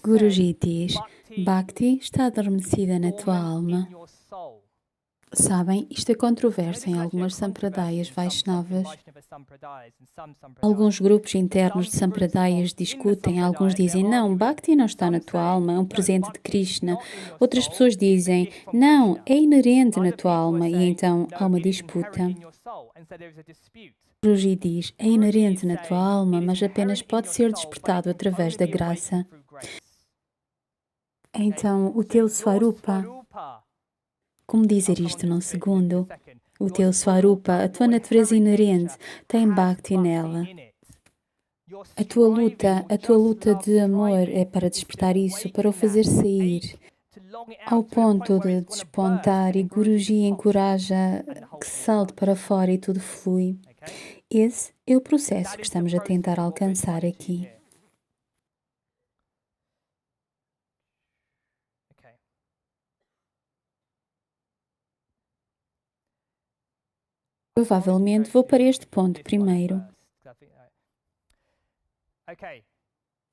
Guruji diz, Bhakti está adormecida na tua alma. Sabem, isto é controverso em algumas Sampradayas Vaishnavas. Alguns grupos internos de Sampradayas discutem, alguns dizem, não, Bhakti não está na tua alma, é um presente de Krishna. Outras pessoas dizem, não, é inerente na tua alma, e então há uma disputa. Guruji diz, é inerente na tua alma, mas apenas pode ser despertado através da graça. Então, o teu Swarupa, como dizer isto num segundo? O teu Swarupa, a tua natureza inerente, tem Bhakti nela. A tua luta de amor é para despertar isso, para o fazer sair ao ponto de despontar, e Guruji encoraja que salte para fora e tudo flui. Esse é o processo que estamos a tentar alcançar aqui. Provavelmente vou para este ponto primeiro.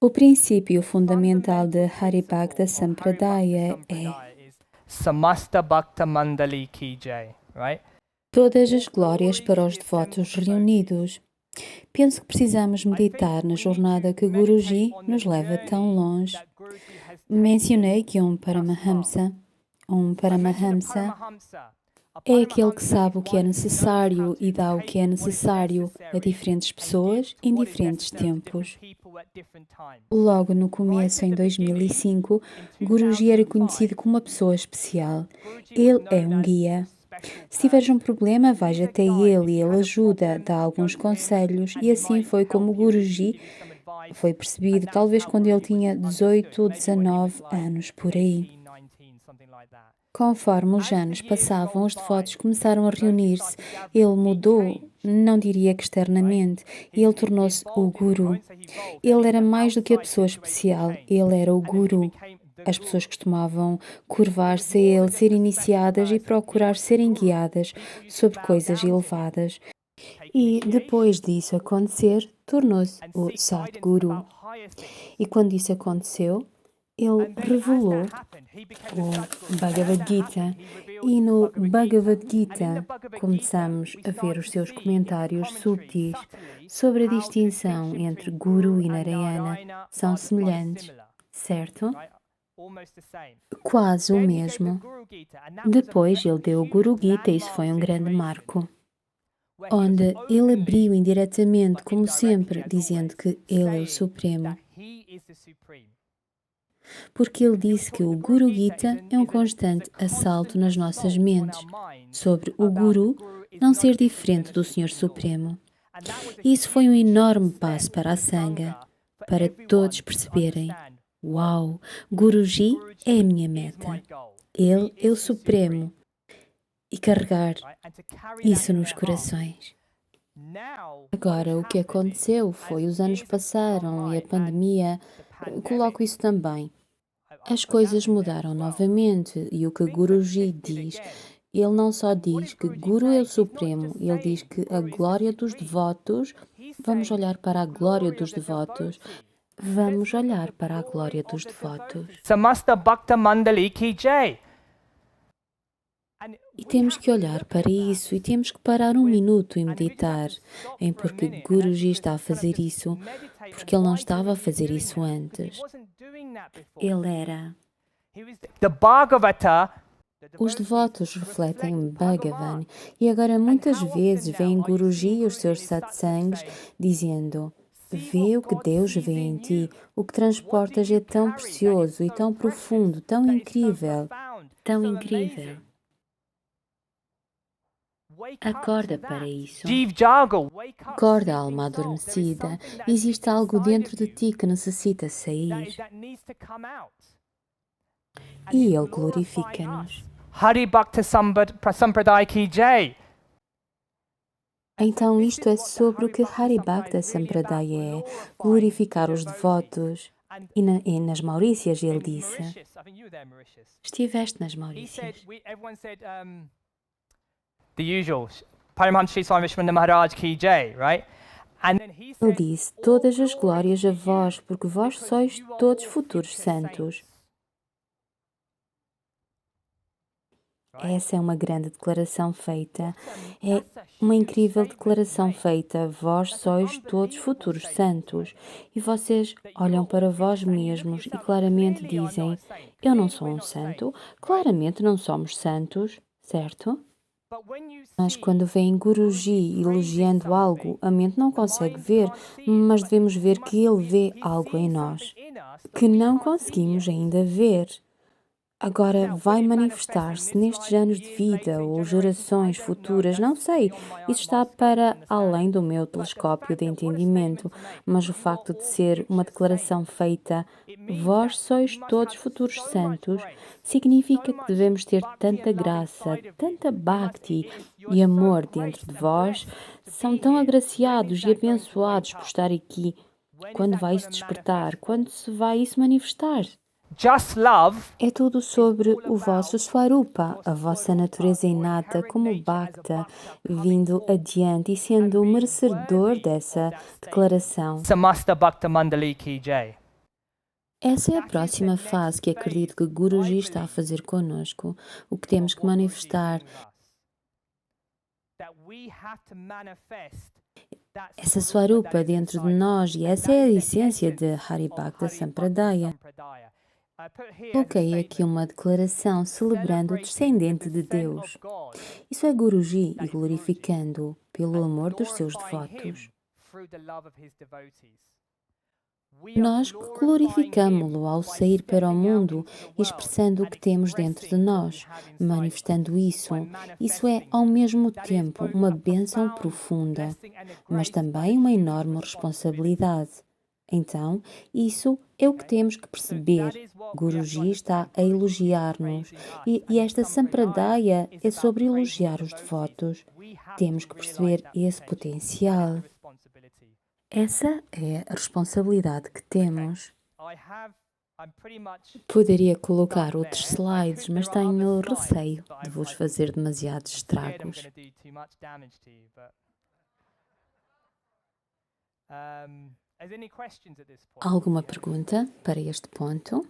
O princípio fundamental de Haribhakta Sampradaya é Samasta Bhakta Mandali Ki Jai, right? todas as glórias para os devotos reunidos. Penso que precisamos meditar na jornada que Guruji nos leva tão longe. Mencionei que um Paramahamsa é aquele que sabe o que é necessário e dá o que é necessário a diferentes pessoas em diferentes tempos. Logo no começo, em 2005, Guruji era conhecido como uma pessoa especial. Ele é um guia. Se tiveres um problema, vais até ele e ele ajuda, dá alguns conselhos, e assim foi como Guruji foi percebido, talvez quando ele tinha 18 ou 19 anos, por aí. Conforme os anos passavam, os devotos começaram a reunir-se. Ele mudou, não diria que externamente, e ele tornou-se o Guru. Ele era mais do que a pessoa especial, ele era o Guru. As pessoas costumavam curvar-se a ele, ser iniciadas e procurar serem guiadas sobre coisas elevadas. E depois disso acontecer, tornou-se o Sadguru. E quando isso aconteceu, ele revelou o Bhagavad Gita, e no Bhagavad Gita começamos a ver os seus comentários subtis sobre a distinção entre Guru e Narayana. São semelhantes, certo? Quase o mesmo. Depois ele deu o Guru Gita, e isso foi um grande marco, onde ele abriu indiretamente, como sempre, dizendo que ele é o Supremo. Porque ele disse que o Guru Gita é um constante assalto nas nossas mentes sobre o Guru não ser diferente do Senhor Supremo. E isso foi um enorme passo para a Sangha, para todos perceberem: uau, Guruji é a minha meta. Ele é o Supremo. E carregar isso nos corações. Agora, o que aconteceu foi os anos passaram e a pandemia, coloco isso também. As coisas mudaram novamente, e o que Guruji diz, ele não só diz que Guru é o Supremo, ele diz que a glória dos devotos, vamos olhar para a glória dos devotos, vamos olhar para a glória dos devotos. Samasta Bhakta Mandali Ki Jai. E temos que olhar para isso e temos que parar um minuto e meditar em porque Guruji está a fazer isso, porque ele não estava a fazer isso antes. Ele era. The Bhagavata. Os devotos refletem Bhagavan, e agora muitas vezes veem Guruji e os seus satsangs dizendo: vê o que Deus vê em ti, o que transportas é tão precioso e tão profundo, tão incrível, tão incrível. Acorda para isso. Acorda, alma adormecida. Existe algo dentro de ti que necessita sair. E Ele glorifica-nos. Haribhakta Sampradaya Ki Jai. Então isto é sobre o que Haribhakta Sampradaya é, glorificar os devotos. E nas Maurícias ele disse: estiveste nas Maurícias. The usual. Paramahansa Sri Swami Vishwananda Maharaj Ki Jai, right? And then he Ele said, disse: "All Todas as glory glórias a to vós, you, porque vós because sois you are todos all futuros future santos. saints." Right? Essa é uma grande declaração feita. É That's a uma huge incrível statement to declaração make. feita. Vós That's an sois todos unbelievable futuros statement to santos. make. E vocês That you olham are all para future vós saints. And you look at mesmos e yourself, claramente clearly I'm not a dizem: saint. Eu não Clearly sou we're um not santo. saints, right? Claramente não somos santos, certo? But when you Mas quando see vem Guruji Guruji praising elogiando algo, something, a mente não the consegue mind ver, can't see it, mas but devemos he ver must que ele vê he's algo em seeing something nós in us that que we não can't see conseguimos yet. ainda ver. Agora Now, will vai it manifest in manifestar-se this nestes life, anos de years vida later, in ou generations? I gerações don't know. futuras, não That's sei. beyond Isso my está scope of para understanding. além do meu But the telescópio fact de that what a statement entendimento, to make, mas o you are facto de all ser uma future declaração saints. feita, It means vós that sois you must todos have futuros so much santos, grace, significa so que much devemos ter bhakti tanta and love graça, inside of you. tanta bhakti You are e so amor dentro graced de and vós, blessed to são be tão here. When agraciados is e that going to abençoados wake por up? estar aqui. When is Quando that vai going se to despertar? manifest Quando forth? se vai isso manifestar? Just love É tudo is sobre all o vosso about Swarupa, your a vossa swarupa, natureza your inata inherent como nature as a Bhakta, bhakta coming vindo forth adiante e and sendo being merecedor worthy of dessa that statement. declaração. Samasta Bhakta Mandali Ki Jai. Essa é a That is the próxima next fase que acredito que phase, I Guruji está a believe, fazer conosco. O que temos of que what Guruji is manifestar, doing with us. That we have to manifest that essa swarupa that Swarupa is dentro de inside of us. nós, e And essa that é a is the essência de essence Hari of Bhakta Hari Bhakta Sampradaya. Sampradaya. I put here as a Coloquei aqui statement, uma declaração celebrando o celebrating the descendente de descent Deus. of God, Isso é Guruji e that is Guruji, glorificando pelo and amor dos seus glorifying devotos. him through the love of his devotees. We are Nós glorifying glorificamo-lo him ao by sair para o stepping out mundo into the e world expressando o and que temos dentro de expressing what we nós, have inside of us, manifestando by isso. Isso é, manifesting ao that. mesmo That is tempo, both uma a bênção profound profunda, blessing and a mas grace, but a também uma huge enorme responsibility. responsabilidade. Então, isso é o que Okay? temos que So that perceber. is what we have to Guruji está understand. a Guruji is elogiar-nos praising us, e and this esta Sampradaya Sampradaya is é about sobre praising the elogiar os devotees. devotos. We have Temos to que realize perceber that esse potential. That is the potencial. responsibility. Essa é a responsabilidade que Okay. temos. I'm pretty much Poderia colocar done outros there. slides, mas There are other tenho slides, receio but de vos I fazer demasiados I'm scared I'm estragos. going to do too much damage to you, but is there any questions at this point? Alguma pergunta para este ponto?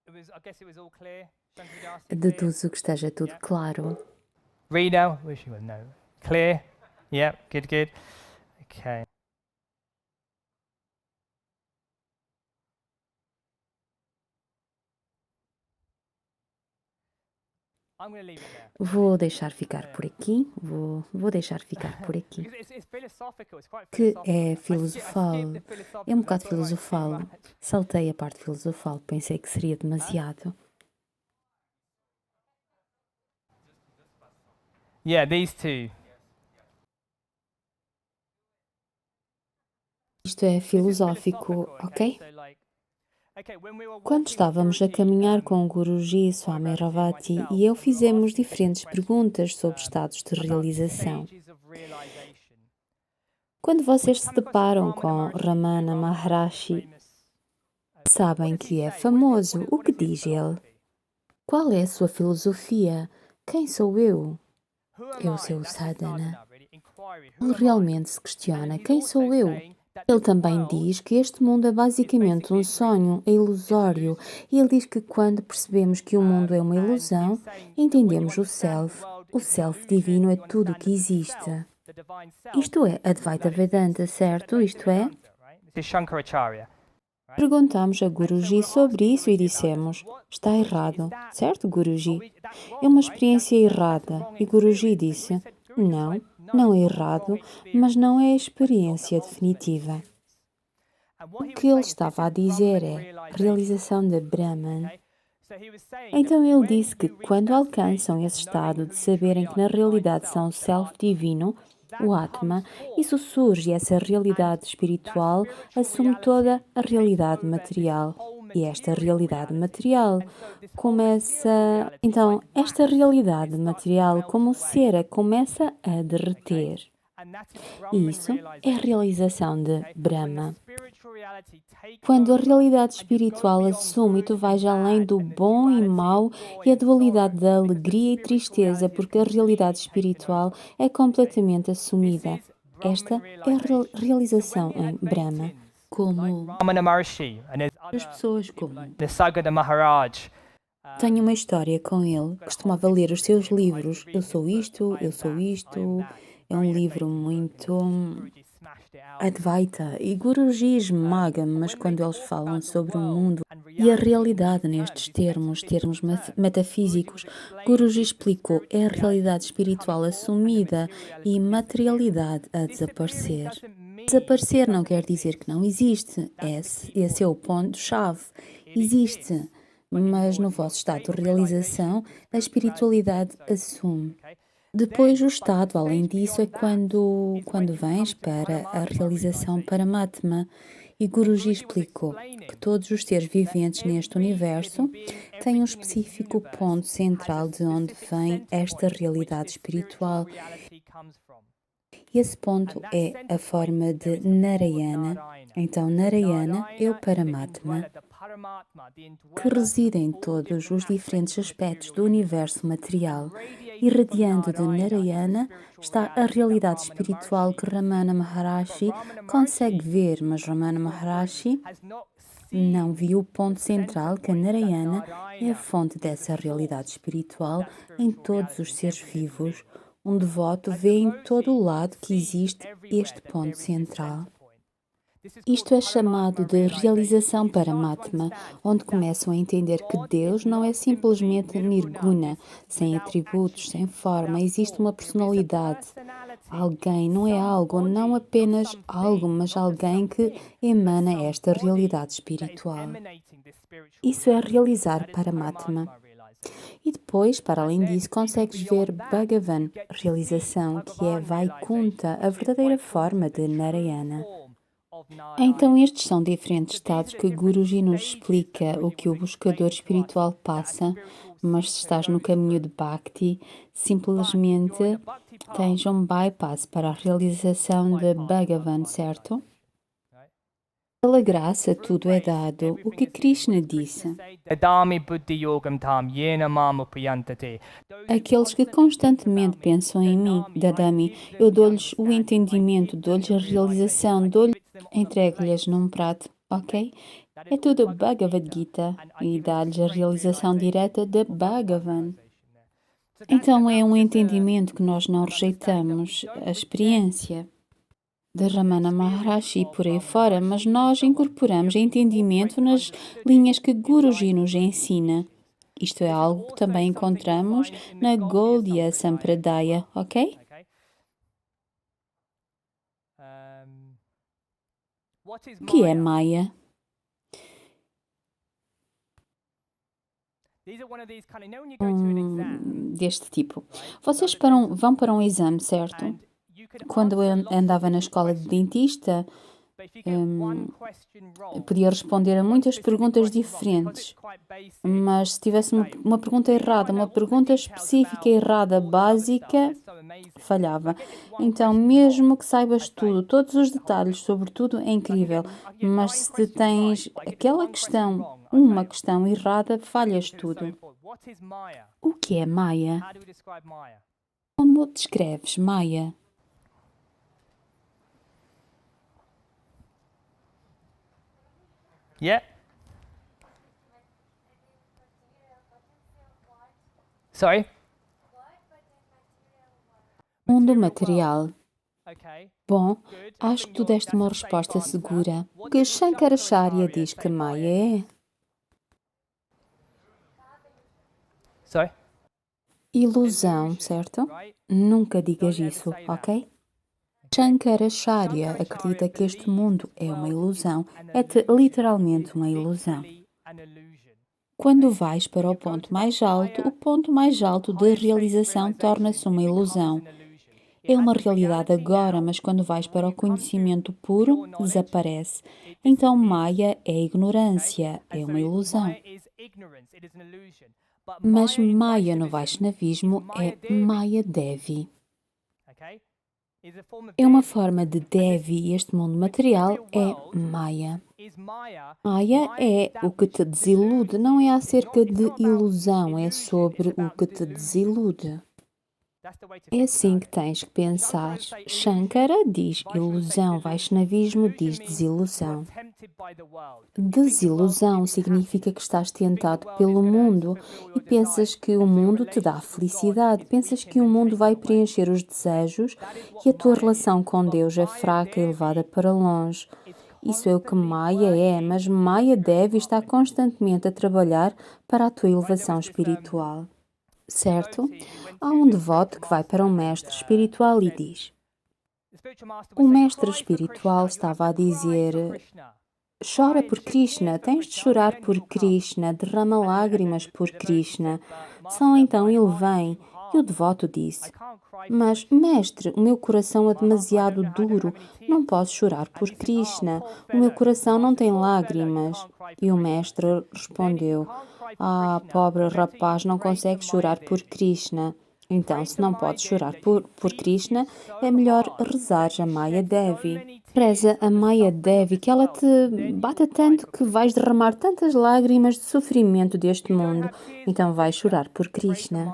I guess it was all clear. Shankar clear? Deduzo que esteja tudo Yeah. claro. Rita, wish you would know. Clear? Yeah, good, good. Okay. I'm going to leave it there. Vou deixar ficar por aqui. Vou deixar ficar por aqui. Because it's philosophical. It's quite Que philosophical. é I filosofal. skipped the philosophical. É um I bocado thought it might be too filosofal. much. Saltei a parte filosofal. Pensei que seria demasiado. Yeah, these two. Isto é filosófico, ok? Quando estávamos a caminhar com o Guruji Swami Ravati e eu fizemos diferentes perguntas sobre estados de realização. Quando vocês se deparam com Ramana Maharishi, sabem que é famoso. O que diz ele? Qual é a sua filosofia? Quem sou eu? Eu sou o sadhana. Ele realmente se questiona: quem sou eu? Ele também diz que este mundo é basicamente um sonho, é ilusório, e ele diz que quando percebemos que o mundo é uma ilusão, entendemos o self divino é tudo o que existe. Isto é Advaita Vedanta, certo? Isto é? Perguntamos a Guruji sobre isso e dissemos: está errado, certo, Guruji? É uma experiência errada. E Guruji disse: não, não é errado, mas não é a experiência definitiva. O que ele estava a dizer é realização de Brahman. Então ele disse que quando alcançam esse estado de saberem que na realidade são o Self divino, o Atma, isso surge, essa realidade espiritual assume toda a realidade material. E esta realidade material começa... Então, esta realidade material como cera começa a derreter. E isso é a realização de Brahma. Quando a realidade espiritual assume e tu vais além do bom e mau e a dualidade da alegria e tristeza, porque a realidade espiritual é completamente assumida. Esta é a realização em Brahma. Como Ramana Maharshi and as pessoas como Nisargadatta Maharaj. tenho uma história com ele, costumava ler os seus livros. Eu sou isto, eu sou isto. É um livro muito Advaita e Guruji esmaga-me, mas quando eles falam sobre o mundo e a realidade nestes termos metafísicos, Guruji explicou é a realidade espiritual assumida e materialidade a desaparecer. Desaparecer não quer dizer que não existe, esse é o ponto-chave. Existe, mas no vosso estado de realização, a espiritualidade assume. Depois, o estado, além disso, é quando vens para a realização Paramatma. E Guruji explicou que todos os seres viventes neste universo têm um específico ponto central de onde vem esta realidade espiritual. E esse ponto é a forma de Narayana. Então, Narayana é o Paramatma, que reside em todos os diferentes aspectos do universo material. Irradiando de Narayana está a realidade espiritual que Ramana Maharshi consegue ver, mas Ramana Maharshi não viu o ponto central que a Narayana é a fonte dessa realidade espiritual em todos os seres vivos. Um devoto vê em todo o lado que existe este ponto central. Isto é chamado de realização Paramatma, onde começam a entender que Deus não é simplesmente Nirguna, sem atributos, sem forma, existe uma personalidade. Alguém não é algo, não apenas algo, mas alguém que emana esta realidade espiritual. Isso é realizar Paramatma. E depois, para além disso, consegues ver Bhagavan, realização, que é Vaikunta, a verdadeira forma de Narayana. Então, estes são diferentes estados que Guruji nos explica o que o buscador espiritual passa, mas se estás no caminho de Bhakti, simplesmente tens um bypass para a realização de Bhagavan, certo? Pela graça tudo é dado, o que Krishna disse. Aqueles que constantemente pensam em mim, Dadami, eu dou-lhes o entendimento, dou-lhes a realização, entrego-lhes num prato, ok? É tudo Bhagavad Gita e dá-lhes a realização direta de Bhagavan. Então é um entendimento que nós não rejeitamos, a experiência de Ramana Maharshi e por aí fora, mas nós incorporamos entendimento nas linhas que Guruji nos ensina. Isto é algo que também encontramos na Gaudiya Sampradaya, ok? O que é Maya? Deste tipo. Vocês vão para um exame, certo? Quando eu andava na escola de dentista, podia responder a muitas perguntas diferentes, mas se tivesse uma pergunta errada, uma pergunta específica errada, básica, falhava. Então, mesmo que saibas tudo, todos os detalhes sobre tudo, é incrível, mas se tens aquela questão, uma questão errada, falhas tudo. O que é Maya? Como descreves Maya? Yeah. Sorry? Mundo material. Bom, acho que tu deste uma resposta segura. O que Shankaracharya diz que Maya é? Sorry? Ilusão, certo? Nunca digas isso, ok? Shankaracharya acredita que este mundo é uma ilusão, é literalmente uma ilusão. Quando vais para o ponto mais alto de realização torna-se uma ilusão. É uma realidade agora, mas quando vais para o conhecimento puro, desaparece. Então Maya é ignorância, é uma ilusão. Mas Maya no Vaishnavismo é Maya Devi. É uma forma de Devi e este mundo material é Maya. Maya é o que te desilude, não é acerca de ilusão, é sobre o que te desilude. É assim que tens que pensar. Shankara diz ilusão, Vaishnavismo diz desilusão. Desilusão significa que estás tentado pelo mundo e pensas que o mundo te dá felicidade, pensas que o mundo vai preencher os desejos e a tua relação com Deus é fraca e levada para longe. Isso é o que Maya é, mas Maya deve estar constantemente a trabalhar para a tua elevação espiritual. Certo? Há um devoto que vai para um mestre espiritual e diz: o mestre espiritual estava a dizer: chora por Krishna, tens de chorar por Krishna, derrama lágrimas por Krishna. Só então ele vem. E o devoto disse: mas, mestre, o meu coração é demasiado duro, não posso chorar por Krishna, o meu coração não tem lágrimas. E o mestre respondeu: ah, pobre rapaz, não consegue chorar por Krishna. Então, se não podes chorar por Krishna, é melhor rezar a Maya Devi. Reza a Maya Devi que ela te bata tanto que vais derramar tantas lágrimas de sofrimento deste mundo. Então vais chorar por Krishna.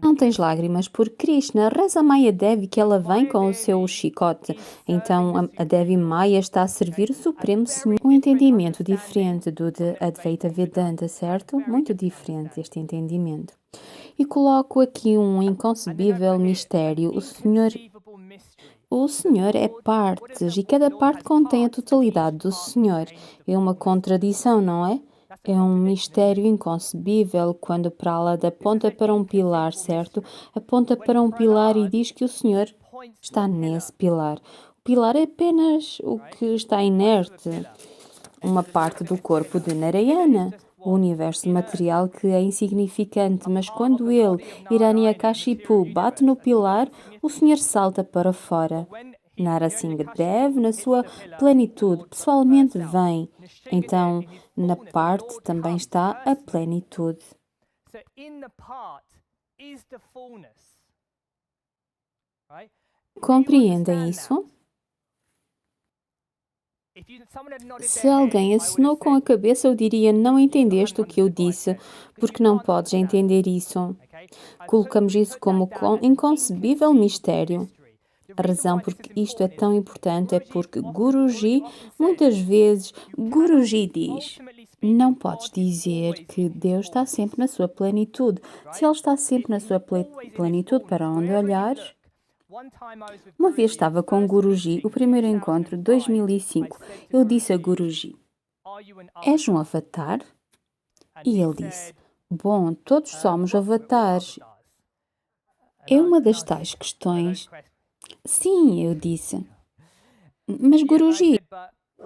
Não tens lágrimas por Krishna, reza a Maya Devi que ela vem com o seu chicote. Então a Devi Maya está a servir o Supremo Senhor. Um entendimento diferente do de Advaita Vedanta, certo? Muito diferente este entendimento. E coloco aqui um inconcebível mistério. O Senhor é partes e cada parte contém a totalidade do Senhor. É uma contradição, não é? É um mistério inconcebível quando Pralada aponta para um pilar, certo? Aponta para um pilar e diz que o Senhor está nesse pilar. O pilar é apenas o que está inerte, uma parte do corpo de Narayana, o universo material que é insignificante, mas quando ele, Hiranyakashipu, bate no pilar, o Senhor salta para fora. Narasimhadev, na sua plenitude, pessoalmente vem. Então, na parte também está a plenitude. Compreendem isso? Se alguém assinou com a cabeça, eu diria: não entendeste o que eu disse, porque não podes entender isso. Colocamos isso como inconcebível mistério. A razão por que isto é tão importante é porque Guruji, muitas vezes, Guruji diz: não podes dizer que Deus está sempre na sua plenitude. Se Ele está sempre na sua plenitude, para onde olhares? Uma vez estava com Guruji, o primeiro encontro, 2005. Eu disse a Guruji: és um avatar? E ele disse: bom, todos somos avatares. É uma das tais questões. Sim, eu disse. Mas Guruji,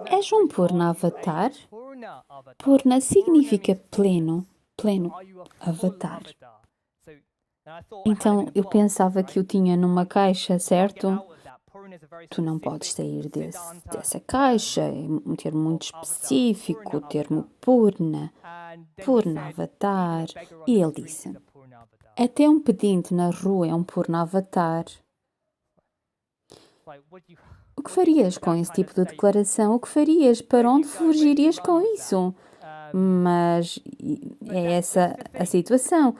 és um Purna avatar? Purna significa pleno, pleno, avatar. Então eu pensava que o tinha numa caixa, certo? Tu não podes sair dessa caixa, é um termo muito específico, o termo Purna, Purna avatar. E ele disse: até um pedinte na rua é um Purna avatar. O que farias com esse tipo de declaração? O que farias? Para onde fugirias com isso? Mas é essa a situação.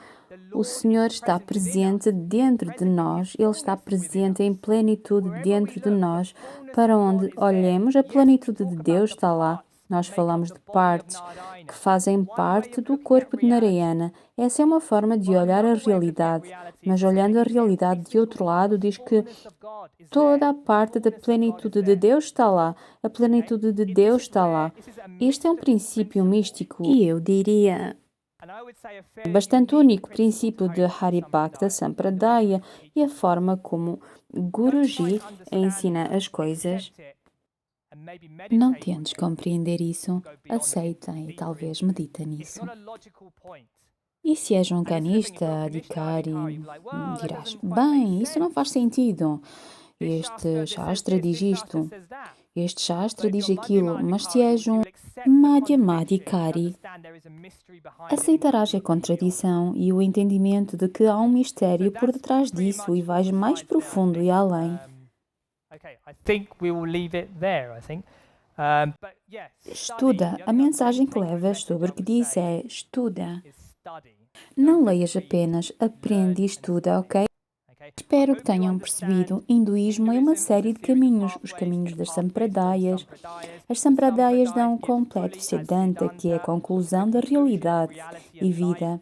O Senhor está presente dentro de nós, Ele está presente em plenitude dentro de nós. Para onde olhemos, a plenitude de Deus está lá. Nós falamos de partes que fazem parte do corpo de Narayana. Essa é uma forma de olhar a realidade, mas olhando a realidade de outro lado, diz que toda a parte da plenitude de Deus está lá. A plenitude de Deus está lá. Este é um princípio místico e eu diria bastante único, princípio de Haribhakta Sampradaya e a forma como Guruji ensina as coisas. Não tentes compreender isso, aceita e talvez medita nisso. E se és um canista, adhikari, dirás: bem, isso não faz sentido. Este Shastra diz isto, este Shastra diz aquilo, mas se és um Madhyamadhikari, Aceitarás a contradição e o entendimento de que há um mistério por detrás disso e vais mais profundo e além. Estuda. A mensagem que levas sobre o que diz é estuda. Não leias apenas, aprende e estuda, ok? Espero que tenham percebido, hinduísmo é uma série de caminhos, os caminhos das sampradayas. As sampradayas dão o completo Siddhanta, que é a conclusão da realidade e vida.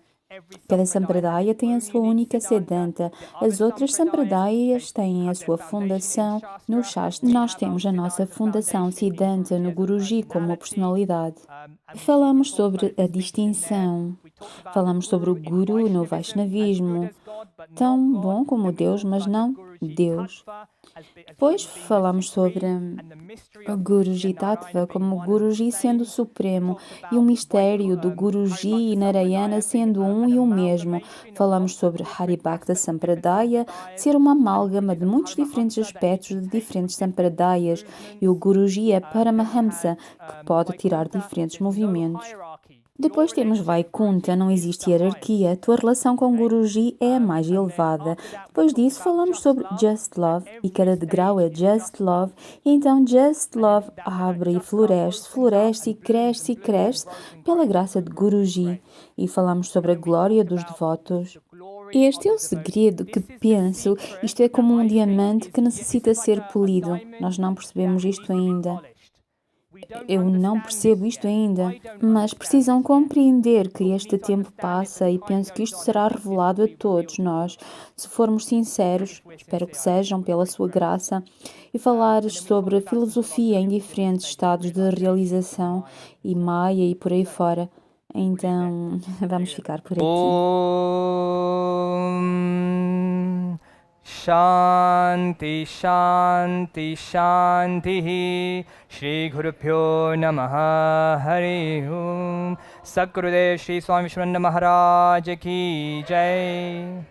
Cada sampradaya tem a sua única Siddhanta. As outras sampradayas têm a sua fundação no Shastra. Nós temos a nossa fundação Siddhanta no Guruji como uma personalidade. Falamos sobre a distinção. Falamos sobre o Guru no Vaishnavismo. Tão bom como Deus, mas não Deus. Depois falamos sobre o Guruji Tattva como o Guruji sendo o supremo e o mistério do Guruji e Narayana sendo um e o mesmo. Falamos sobre Haribhakta Sampradaya ser uma amálgama de muitos diferentes aspectos de diferentes sampradayas e o Guruji é Paramahamsa, que pode tirar diferentes movimentos. Depois temos Vaikunta, não existe hierarquia, a tua relação com o Guruji é a mais elevada. Depois disso falamos sobre Just Love e cada degrau é Just Love e então Just Love abre e floresce e cresce pela graça de Guruji e falamos sobre a glória dos devotos. Este é o segredo que penso, isto é como um diamante que necessita ser polido. Nós não percebemos isto ainda. Eu não percebo isto ainda, mas precisam compreender que este tempo passa e penso que isto será revelado a todos nós, se formos sinceros, espero que sejam pela sua graça, e falares sobre a filosofia em diferentes estados de realização e Maya e por aí fora. Então, vamos ficar por aqui. Shanti, Shanti, Shanti. Shri Guru Pyo Namaha Hari Om. Sadgurudev Shri Swami Vishwananda Maharaj Ki Jai.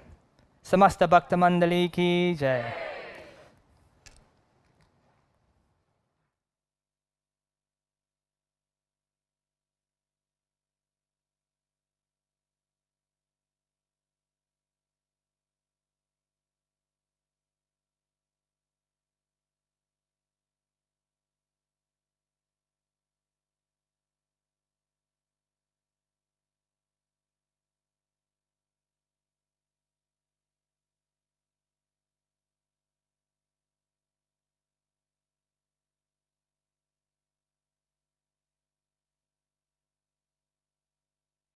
Samasta Bhakta Mandali Ki Jai.